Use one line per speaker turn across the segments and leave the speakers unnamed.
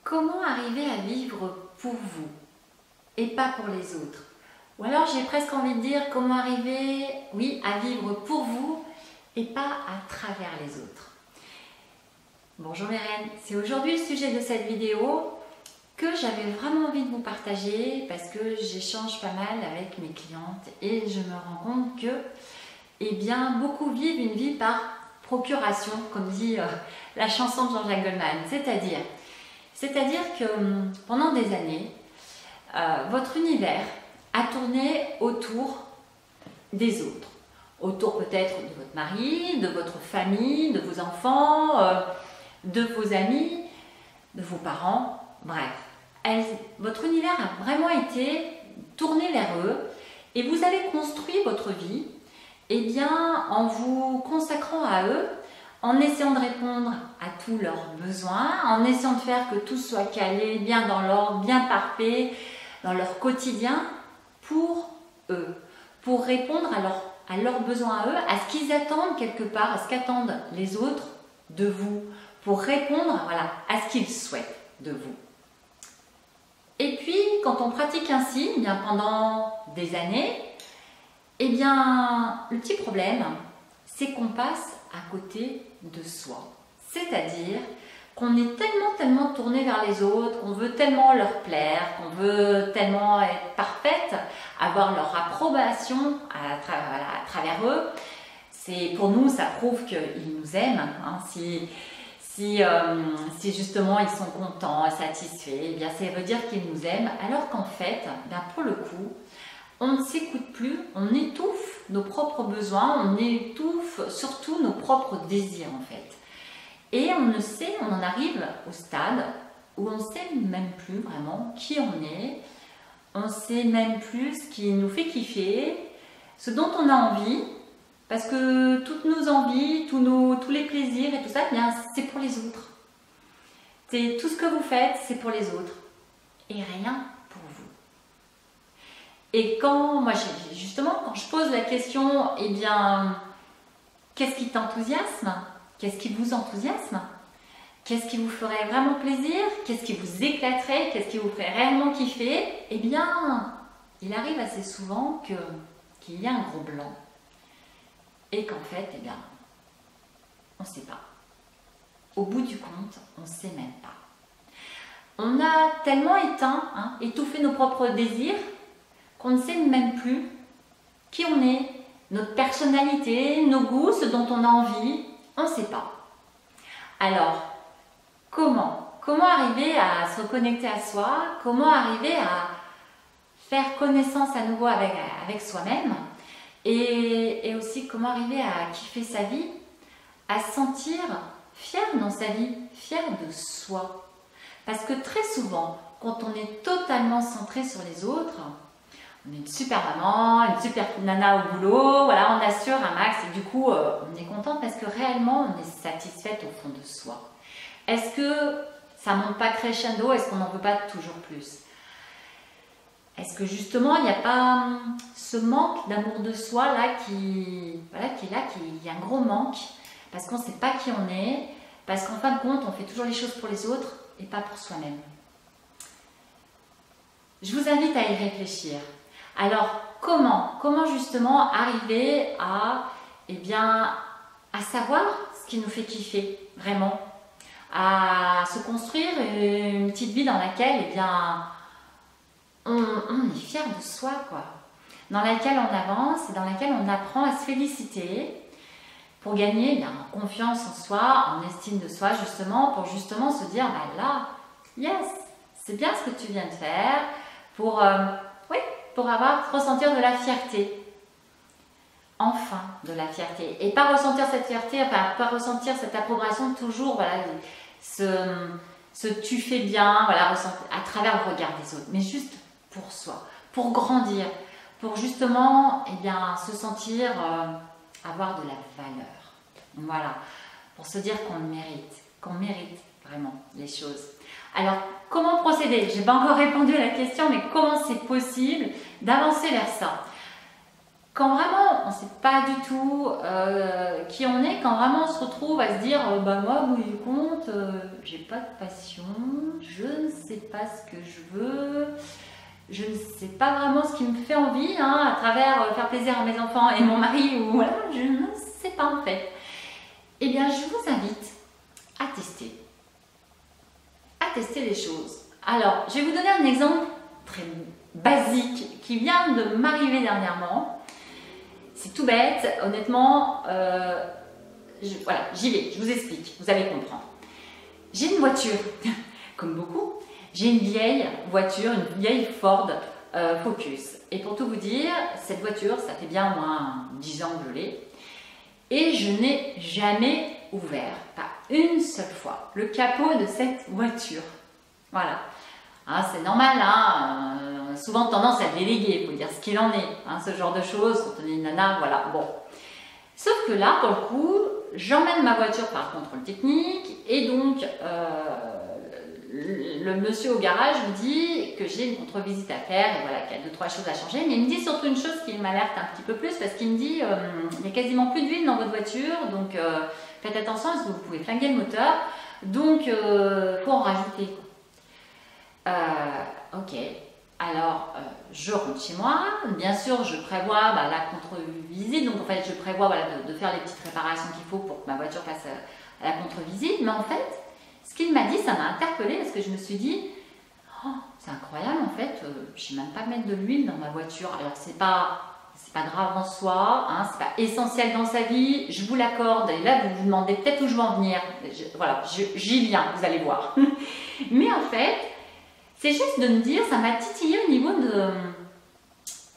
Comment arriver à vivre pour vous et pas pour les autres? Ou alors j'ai presque envie de dire comment arriver, oui, à vivre pour vous et pas à travers les autres. Bonjour mes reines, c'est aujourd'hui le sujet de cette vidéo que j'avais vraiment envie de vous partager parce que j'échange pas mal avec mes clientes et je me rends compte que, eh bien, beaucoup vivent une vie par procuration, comme dit la chanson de Jean-Jacques Goldman, c'est-à-dire que pendant des années, votre univers a tourné autour des autres, autour peut-être de votre mari, de votre famille, de vos enfants, de vos amis, de vos parents, bref. Votre univers a vraiment été tourné vers eux et vous avez construit votre vie en vous consacrant à eux, en essayant de répondre à tous leurs besoins, en essayant de faire que tout soit calé, bien dans l'ordre, bien parfait, dans leur quotidien, pour eux, pour répondre à leurs besoins à eux, à ce qu'ils attendent quelque part, à ce qu'attendent les autres de vous, pour répondre à ce qu'ils souhaitent de vous. Et puis, quand on pratique ainsi, pendant des années, le petit problème, c'est qu'on passe à côté de soi. C'est-à-dire qu'on est tellement tourné vers les autres, qu'on veut tellement leur plaire, qu'on veut tellement être parfaite, avoir leur approbation à travers eux. Pour nous, ça prouve qu'ils nous aiment. Si justement ils sont contents, satisfaits, ça veut dire qu'ils nous aiment. Alors qu'en fait, pour le coup, on ne s'écoute plus, on étouffe nos propres besoins, on étouffe surtout nos propres désirs en fait. Et on en arrive au stade où on ne sait même plus vraiment qui on est, on ne sait même plus ce qui nous fait kiffer, ce dont on a envie, parce que toutes nos envies, tous les plaisirs et tout ça, c'est pour les autres. Tout ce que vous faites, c'est pour les autres et rien pour vous. Et quand je pose la question, qu'est-ce qui t'enthousiasme? Qu'est-ce qui vous enthousiasme? Qu'est-ce qui vous ferait vraiment plaisir? Qu'est-ce qui vous éclaterait? Qu'est-ce qui vous ferait réellement kiffer? Il arrive assez souvent qu'il y a un gros blanc. Et qu'en fait, on ne sait pas. Au bout du compte, on ne sait même pas. On a tellement étouffé nos propres désirs qu'on ne sait même plus qui on est, notre personnalité, nos goûts, ce dont on a envie, on ne sait pas. Alors, comment arriver à se reconnecter à soi? Comment arriver à faire connaissance à nouveau avec soi-même? Et aussi comment arriver à kiffer sa vie, à se sentir fier dans sa vie, fier de soi. Parce que très souvent, quand on est totalement centré sur les autres, on est une super maman, une super nana au boulot, on assure un max et du coup on est content parce que réellement on est satisfaite au fond de soi. Est-ce que ça ne monte pas crescendo? Est-ce qu'on n'en veut pas toujours plus? Est-ce que justement il n'y a pas ce manque d'amour de soi qui est là, qu'il y a un gros manque parce qu'on ne sait pas qui on est, parce qu'en fin de compte on fait toujours les choses pour les autres et pas pour soi-même. Je vous invite à y réfléchir. Alors comment justement arriver à savoir ce qui nous fait kiffer vraiment, à se construire une petite vie dans laquelle on est fier de soi, dans laquelle on avance et dans laquelle on apprend à se féliciter pour gagner en confiance en soi, en estime de soi pour justement se dire yes, c'est bien ce que tu viens de faire, pour ressentir de la fierté. Enfin, de la fierté. Et pas ressentir cette fierté, pas ressentir cette approbation toujours, ce tu fais bien, à travers le regard des autres, mais juste pour soi, pour grandir, pour justement, se sentir avoir de la valeur. Pour se dire qu'on mérite vraiment les choses. Alors, comment procéder? Je n'ai pas encore répondu à la question, mais comment c'est possible d'avancer vers ça? Quand vraiment on ne sait pas du tout qui on est, quand vraiment on se retrouve à se dire moi, au bout du compte, j'ai pas de passion, je sais pas ce que je veux, je ne sais pas vraiment ce qui me fait envie, hein, à travers faire plaisir à mes enfants et mon mari, ou voilà, je ne sais pas en fait. Eh bien, je vous invite à tester les choses. Alors, je vais vous donner un exemple très basique qui vient de m'arriver dernièrement. C'est tout bête, honnêtement, voilà, j'y vais, je vous explique, vous allez comprendre. J'ai une voiture, comme beaucoup, j'ai une vieille voiture, une vieille Ford Focus. Et pour tout vous dire, cette voiture, ça fait bien au moins 10 ans que je l'ai. Et je n'ai jamais ouvert, pas une seule fois, le capot de cette voiture. Voilà. Hein, c'est normal, hein, on a souvent tendance à déléguer, il faut dire ce qu'il en est, hein, ce genre de choses, quand on est une nana, voilà, bon. Sauf que là, pour le coup, j'emmène ma voiture par contrôle technique et donc le monsieur au garage me dit que j'ai une contre-visite à faire et voilà, qu'il y a 2-3 choses à changer. Mais il me dit surtout une chose qui m'alerte un petit peu plus parce qu'il me dit il n'y a quasiment plus d'huile dans votre voiture, donc faites attention parce que vous pouvez flinguer le moteur, donc faut en rajouter. Ok. Alors, je rentre chez moi, bien sûr, je prévois la contre-visite, donc en fait, je prévois voilà, de faire les petites réparations qu'il faut pour que ma voiture passe à la contre-visite, mais en fait, ce qu'il m'a dit, ça m'a interpellée parce que je me suis dit, oh, c'est incroyable en fait, je ne sais même pas mettre de l'huile dans ma voiture, alors c'est pas grave en soi, hein, c'est pas essentiel dans sa vie, je vous l'accorde, et là, vous vous demandez peut-être où je vais en venir, voilà, j'y viens, vous allez voir. Mais en fait, c'est juste de me dire, ça m'a titillé au niveau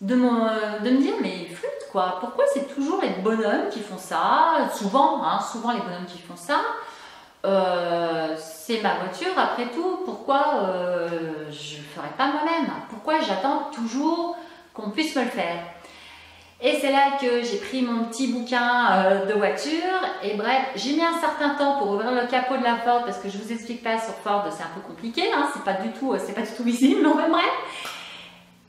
de me dire, mais flûte quoi, pourquoi c'est toujours les bonhommes qui font ça, souvent les bonhommes qui font ça, c'est ma voiture après tout, pourquoi je ne le ferai pas moi-même, pourquoi j'attends toujours qu'on puisse me le faire. Et c'est là que j'ai pris mon petit bouquin de voiture et bref, j'ai mis un certain temps pour ouvrir le capot de la Ford parce que je vous explique pas, sur Ford c'est un peu compliqué, hein, c'est pas du tout visible, mais enfin bref.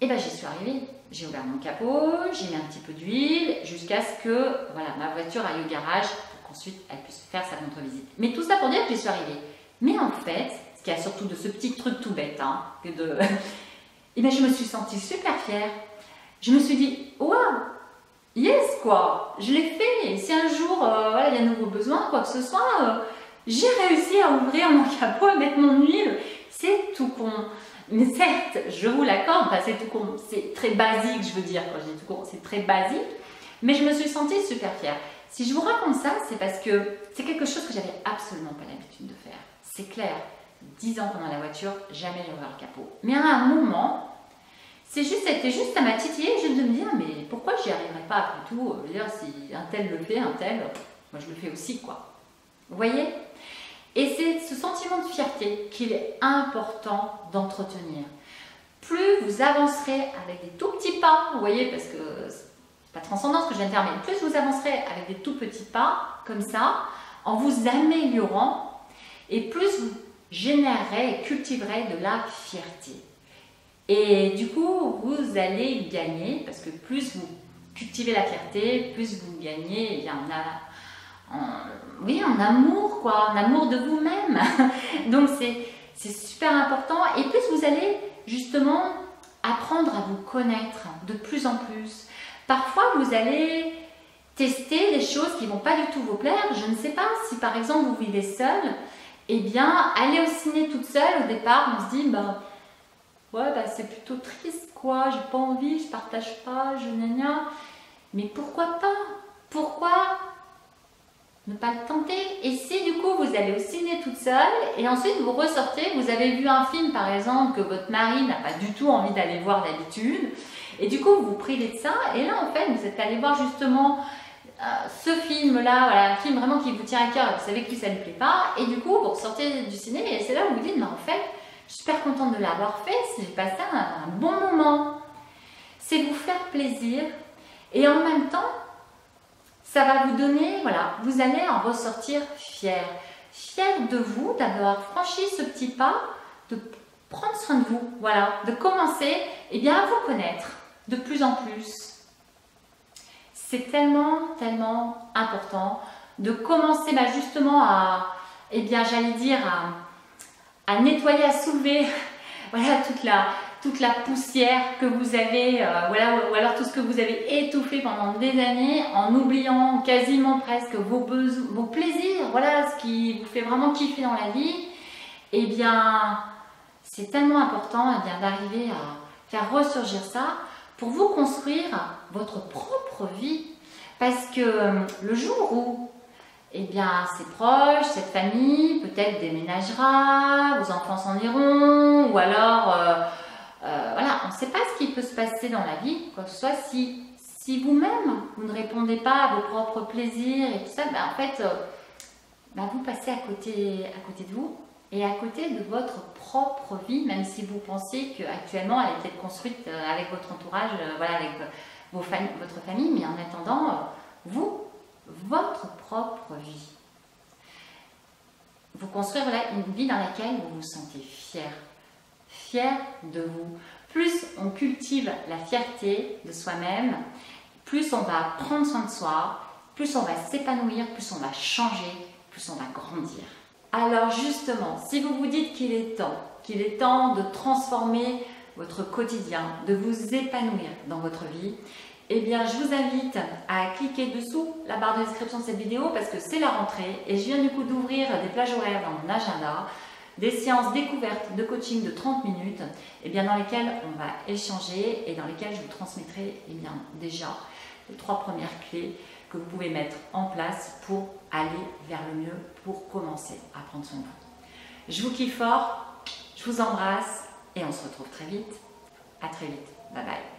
Et ben j'y suis arrivée, j'ai ouvert mon capot, j'ai mis un petit peu d'huile jusqu'à ce que voilà, ma voiture aille au garage pour qu'ensuite elle puisse faire sa contre-visite. Mais tout ça pour dire que j'y suis arrivée. Mais en fait, ce qu'il y a surtout de ce petit truc tout bête, hein, et ben je me suis sentie super fière. Je me suis dit, waouh! Yes quoi, je l'ai fait. Si un jour voilà, il y a un nouveau besoin, quoi que ce soit, j'ai réussi à ouvrir mon capot, à mettre mon huile. C'est tout con. Mais certes, je vous l'accorde, c'est tout con. C'est très basique, je veux dire, quand je dis tout con, c'est très basique. Mais je me suis sentie super fière. Si je vous raconte ça, c'est parce que c'est quelque chose que j'avais absolument pas l'habitude de faire. C'est clair, 10 ans pendant la voiture, jamais j'ai ouvert le capot. Mais à un moment, c'était juste, ça m'a titillé, juste de me dire, mais pourquoi j'y arriverai pas après tout? Je veux dire, si un tel le fait, un tel, moi je le fais aussi, quoi. Vous voyez? Et c'est ce sentiment de fierté qu'il est important d'entretenir. Plus vous avancerez avec des tout petits pas, vous voyez, parce que c'est pas transcendant ce que je viens de faire, mais plus vous avancerez avec des tout petits pas, comme ça, en vous améliorant, et plus vous générerez et cultiverez de la fierté. Et du coup, vous allez gagner, parce que plus vous cultivez la fierté, plus vous gagnez, eh bien, en amour, quoi, en amour de vous-même. Donc, c'est super important. Et plus vous allez, justement, apprendre à vous connaître de plus en plus. Parfois, vous allez tester des choses qui ne vont pas du tout vous plaire. Je ne sais pas si, par exemple, vous vivez seul, eh bien, aller au ciné toute seule, au départ, on se dit, ouais, c'est plutôt triste, quoi, j'ai pas envie, je partage pas, je gna. Mais pourquoi pas? Pourquoi ne pas le tenter? Et si du coup vous allez au ciné toute seule et ensuite vous ressortez, vous avez vu un film par exemple que votre mari n'a pas du tout envie d'aller voir d'habitude, et du coup vous vous privez de ça, et là en fait vous êtes allé voir justement ce film-là, voilà, un film vraiment qui vous tient à cœur, vous savez que lui ça ne lui plaît pas, et du coup vous ressortez du ciné et c'est là où vous dites, mais en fait, je suis super contente de l'avoir fait, j'ai passé un bon moment. C'est vous faire plaisir et en même temps, ça va vous donner, voilà, vous allez en ressortir fier. Fier de vous, d'avoir franchi ce petit pas, de prendre soin de vous, voilà, de commencer à vous connaître de plus en plus. C'est tellement, tellement important de commencer justement à, j'allais dire, à nettoyer, à soulever voilà, toute la poussière que vous avez, voilà, ou alors tout ce que vous avez étouffé pendant des années en oubliant quasiment presque vos besoins, vos plaisirs, voilà, ce qui vous fait vraiment kiffer dans la vie. Eh bien, c'est tellement important eh bien, d'arriver à faire ressurgir ça pour vous construire votre propre vie. Parce que le jour où eh bien, ses proches, cette famille, peut-être déménagera, vos enfants s'en iront, ou alors, voilà, on ne sait pas ce qui peut se passer dans la vie, quoi que ce soit, si vous-même, vous ne répondez pas à vos propres plaisirs et tout ça, ben, en fait, vous passez à côté de vous et à côté de votre propre vie, même si vous pensiez qu'actuellement, elle est peut-être construite avec votre entourage, voilà, avec votre famille, mais en attendant, vous, votre propre vie. Vous construire voilà, une vie dans laquelle vous vous sentez fier. Fier de vous. Plus on cultive la fierté de soi-même, plus on va prendre soin de soi, plus on va s'épanouir, plus on va changer, plus on va grandir. Alors justement, si vous vous dites qu'il est temps de transformer votre quotidien, de vous épanouir dans votre vie, eh bien, je vous invite à cliquer dessous la barre de description de cette vidéo parce que c'est la rentrée et je viens du coup d'ouvrir des plages horaires dans mon agenda, des séances découvertes de coaching de 30 minutes eh bien, dans lesquelles on va échanger et dans lesquelles je vous transmettrai eh bien, déjà les 3 premières clés que vous pouvez mettre en place pour aller vers le mieux, pour commencer à prendre soin de vous. Je vous kiffe fort, je vous embrasse et on se retrouve très vite. À très vite. Bye bye.